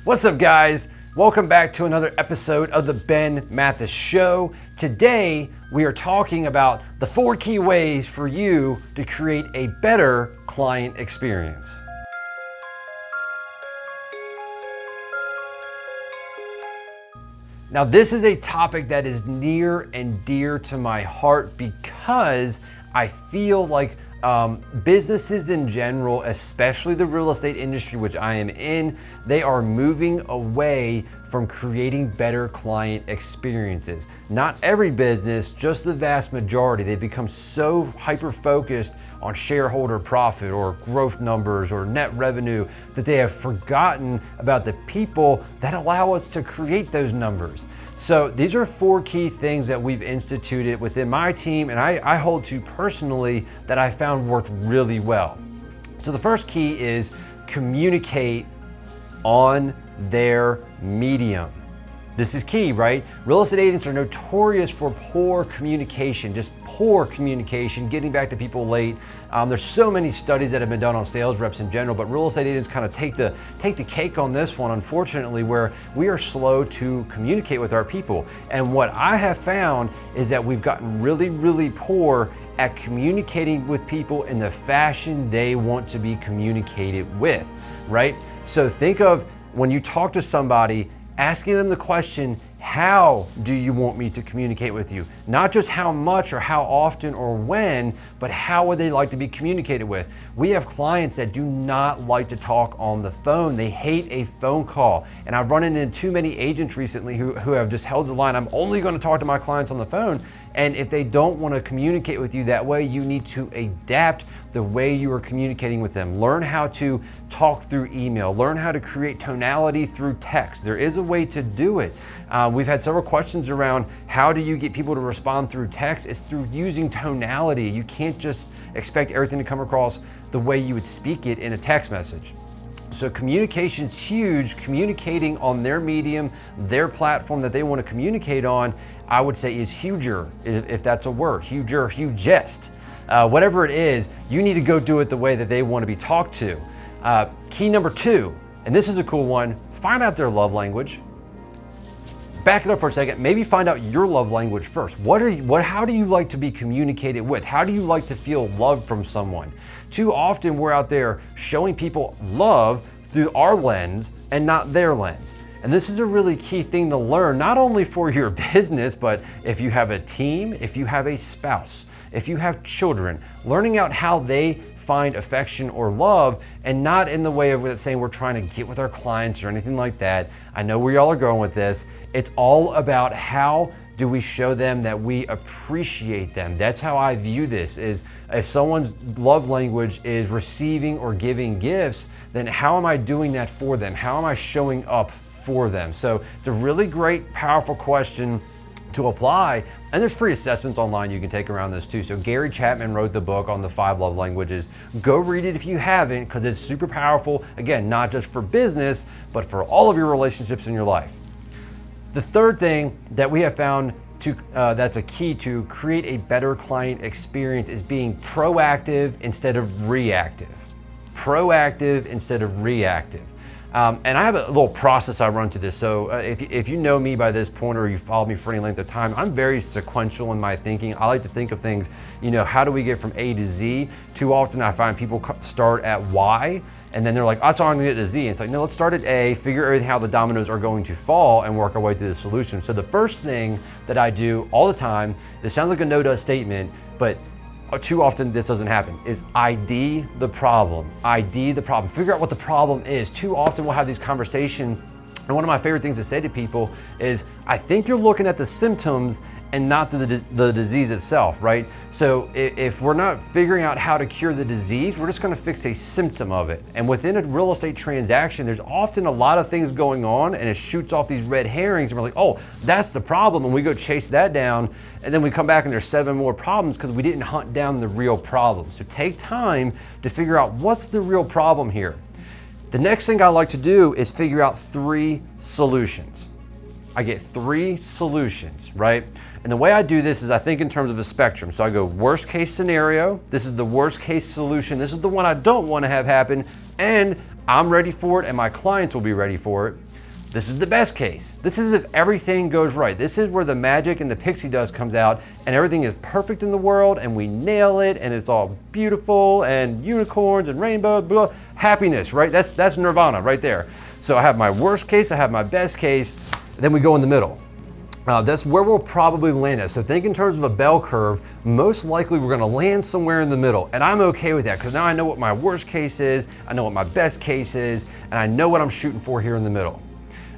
What's up, guys? Welcome back to another episode of the Ben Mathis Show. Today, we are talking about the 4 key ways for you to create a better client experience. Now, this is a topic that is near and dear to my heart because I feel like businesses in general, especially the real estate industry, which I am in, they are moving away from creating better client experiences. Not every business, just the vast majority. They've become so hyper-focused on shareholder profit or growth numbers or net revenue that they have forgotten about the people that allow us to create those numbers. So these are 4 key things that we've instituted within my team and I hold to personally that I found worked really well. So the first key is communicate on their medium. This is key, right? Real estate agents are notorious for poor communication, just poor communication, getting back to people late. There's so many studies that have been done on sales reps in general, but real estate agents kind of take the cake on this one, unfortunately, where we are slow to communicate with our people. And what I have found is that we've gotten really, really poor at communicating with people in the fashion they want to be communicated with, right? So think of when you talk to somebody, asking them the question, how do you want me to communicate with you? Not just how much or how often or when, but how would they like to be communicated with? We have clients that do not like to talk on the phone. They hate a phone call. And I've run into too many agents recently who have just held the line, I'm only going to talk to my clients on the phone. And if they don't want to communicate with you that way, you need to adapt the way you are communicating with them. Learn how to talk through email. Learn how to create tonality through text. There is a way to do it. We've had several questions around how do you get people to respond through text? It's through using tonality. You can't just expect everything to come across the way you would speak it in a text message. So communication's huge. Communicating on their medium, their platform that they want to communicate on, I would say is huger, if that's a word, huger, hugest. Whatever it is, you need to go do it the way that they want to be talked to. Key number 2, and this is a cool one, find out their love language. Back it up for a second, maybe find out your love language first. How do you like to be communicated with? How do you like to feel loved from someone? Too often we're out there showing people love through our lens and not their lens. And this is a really key thing to learn, not only for your business, but if you have a team, if you have a spouse, if you have children, learning out how they find affection or love, and not in the way of saying we're trying to get with our clients or anything like that. I know where y'all are going with this. It's all about how do we show them that we appreciate them. That's how I view this, is if someone's love language is receiving or giving gifts, then how am I doing that for them? How am I showing up for them? So it's a really great, powerful question to apply. And there's free assessments online you can take around this too. So Gary Chapman wrote the book on the 5 love languages. Go read it if you haven't, because it's super powerful. Again, not just for business, but for all of your relationships in your life. The third thing that we have found that's a key to create a better client experience is being proactive instead of reactive. Proactive instead of reactive. And I have a little process I run to this. So if you know me by this point or you follow me for any length of time, I'm very sequential in my thinking. I like to think of things, how do we get from A to Z? Too often I find people start at Y and then they're like, that's how I'm gonna get to Z. And it's like, no, let's start at A, figure everything how the dominoes are going to fall and work our way through the solution. So the first thing that I do all the time, this sounds like a no-duh statement, but too often this doesn't happen, is ID the problem. ID the problem. Figure out what the problem is. Too often we'll have these conversations, and one of my favorite things to say to people is, I think you're looking at the symptoms and not the disease itself, right? So if we're not figuring out how to cure the disease, we're just gonna fix a symptom of it. And within a real estate transaction, there's often a lot of things going on and it shoots off these red herrings and we're like, oh, that's the problem. And we go chase that down and then we come back and there's 7 more problems because we didn't hunt down the real problem. So take time to figure out what's the real problem here. The next thing I like to do is figure out 3 solutions. I get 3 solutions, right? And the way I do this is I think in terms of a spectrum. So I go worst case scenario, this is the worst case solution, this is the one I don't want to have happen, and I'm ready for it and my clients will be ready for it. This is the best case. This is if everything goes right. This is where the magic and the pixie dust comes out and everything is perfect in the world and we nail it and it's all beautiful and unicorns and rainbow, blah, happiness, right? That's nirvana right there. So I have my worst case, I have my best case, then we go in the middle. That's where we'll probably land at. So think in terms of a bell curve, most likely we're gonna land somewhere in the middle. And I'm okay with that because now I know what my worst case is, I know what my best case is, and I know what I'm shooting for here in the middle.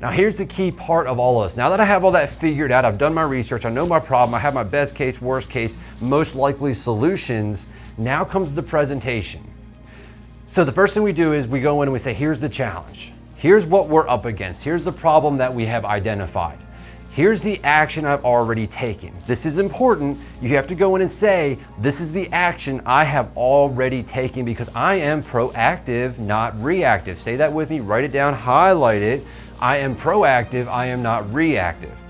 Now here's the key part of all of this. Now that I have all that figured out, I've done my research, I know my problem, I have my best case, worst case, most likely solutions, now comes the presentation. So the first thing we do is we go in and we say, here's the challenge. Here's what we're up against. Here's the problem that we have identified. Here's the action I've already taken. This is important. You have to go in and say, this is the action I have already taken because I am proactive, not reactive. Say that with me, write it down, highlight it. I am proactive, I am not reactive.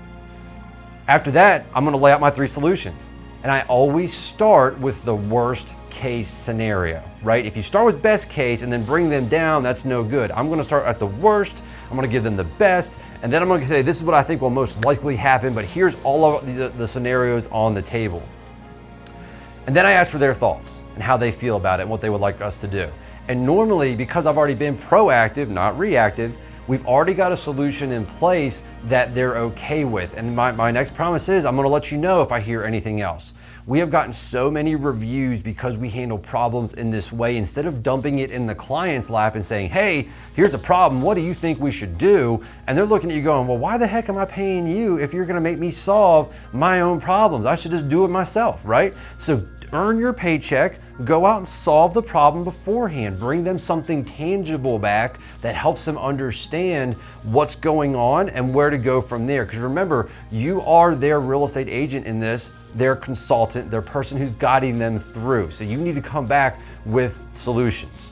After that, I'm gonna lay out my 3 solutions. And I always start with the worst case scenario, right? If you start with best case and then bring them down, that's no good. I'm gonna start at the worst, I'm gonna give them the best, and then I'm gonna say, this is what I think will most likely happen, but here's all of the scenarios on the table. And then I ask for their thoughts and how they feel about it and what they would like us to do. And normally, because I've already been proactive, not reactive, we've already got a solution in place that they're okay with. And my next promise is I'm gonna let you know if I hear anything else. We have gotten so many reviews because we handle problems in this way. Instead of dumping it in the client's lap and saying, hey, here's a problem, what do you think we should do? And they're looking at you going, well, why the heck am I paying you if you're gonna make me solve my own problems? I should just do it myself, right? So earn your paycheck, go out and solve the problem beforehand. Bring them something tangible back that helps them understand what's going on and where to go from there. Because remember, you are their real estate agent in this, their consultant, their person who's guiding them through. So you need to come back with solutions.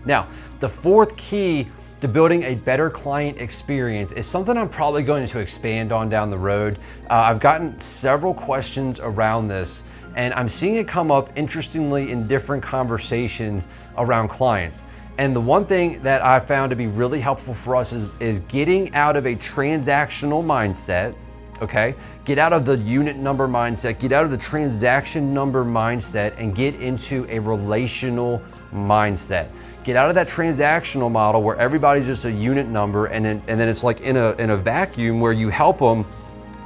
Now, the 4th key to building a better client experience is something I'm probably going to expand on down the road. I've gotten several questions around this, and I'm seeing it come up interestingly in different conversations around clients. And the one thing that I found to be really helpful for us is getting out of a transactional mindset, okay? Get out of the unit number mindset, get out of the transaction number mindset, and get into a relational mindset. Get out of that transactional model where everybody's just a unit number and then it's like in a vacuum where you help them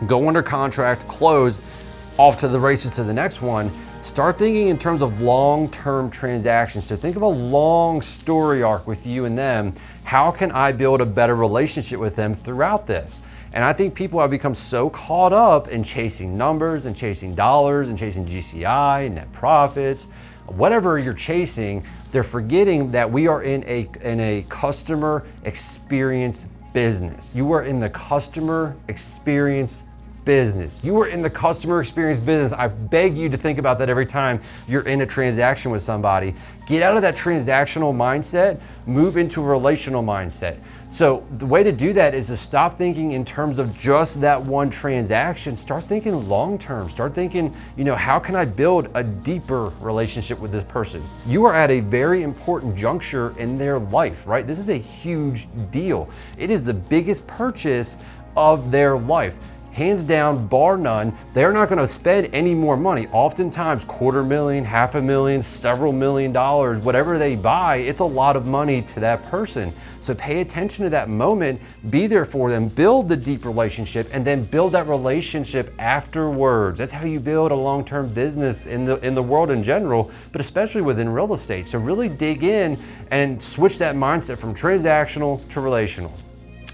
go under contract, close, off to the races to the next one. Start thinking in terms of long-term transactions. So think of a long story arc with you and them. How can I build a better relationship with them throughout this? And I think people have become so caught up in chasing numbers and chasing dollars and chasing GCI and net profits, whatever you're chasing, they're forgetting that we are in a customer experience business. You are in the customer experience business. You are in the customer experience business. I beg you to think about that every time you're in a transaction with somebody. Get out of that transactional mindset, move into a relational mindset. So the way to do that is to stop thinking in terms of just that one transaction. Start thinking long-term. Start thinking, how can I build a deeper relationship with this person? You are at a very important juncture in their life, right? This is a huge deal. It is the biggest purchase of their life. Hands down, bar none, they're not gonna spend any more money. Oftentimes, $250,000, $500,000, several $1,000,000, whatever they buy, it's a lot of money to that person. So pay attention to that moment, be there for them, build the deep relationship, and then build that relationship afterwards. That's how you build a long-term business in the world in general, but especially within real estate. So really dig in and switch that mindset from transactional to relational.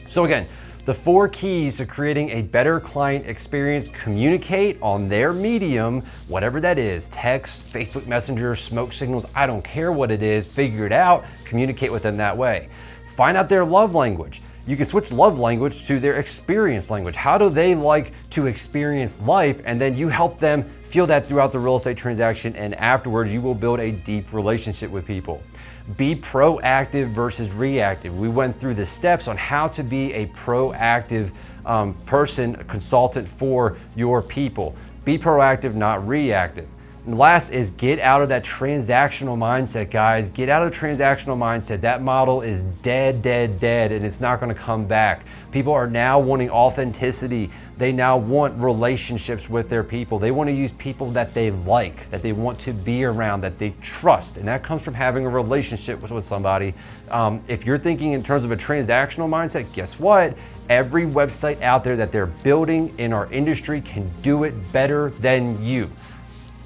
So again, the 4 keys to creating a better client experience: communicate on their medium, whatever that is, text, Facebook Messenger, smoke signals, I don't care what it is, figure it out, communicate with them that way. Find out their love language. You can switch love language to their experience language. How do they like to experience life? And then you help them feel that throughout the real estate transaction, and afterwards you will build a deep relationship with people. Be proactive versus reactive. We went through the steps on how to be a proactive person, a consultant for your people. Be proactive, not reactive. And last is get out of that transactional mindset, guys. Get out of the transactional mindset. That model is dead, dead, dead, and it's not gonna come back. People are now wanting authenticity. They now want relationships with their people. They want to use people that they like, that they want to be around, that they trust. And that comes from having a relationship with somebody. If you're thinking in terms of a transactional mindset, guess what? Every website out there that they're building in our industry can do it better than you.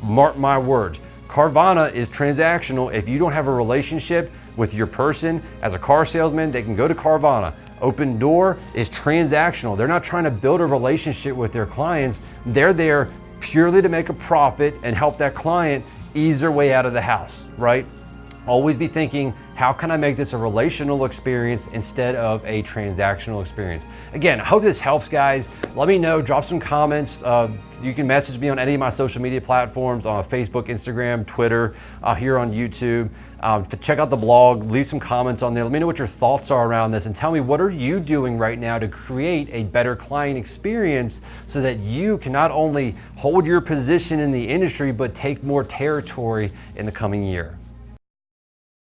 Mark my words. Carvana is transactional. If you don't have a relationship with your person as a car salesman, they can go to Carvana. Open Door is transactional. They're not trying to build a relationship with their clients. They're there purely to make a profit and help that client ease their way out of the house, right? Always be thinking, how can I make this a relational experience instead of a transactional experience? Again, I hope this helps, guys. Let me know, drop some comments. You can message me on any of my social media platforms, on Facebook, Instagram, Twitter, here on YouTube. Check out the blog, leave some comments on there. Let me know what your thoughts are around this and tell me, what are you doing right now to create a better client experience so that you can not only hold your position in the industry, but take more territory in the coming year.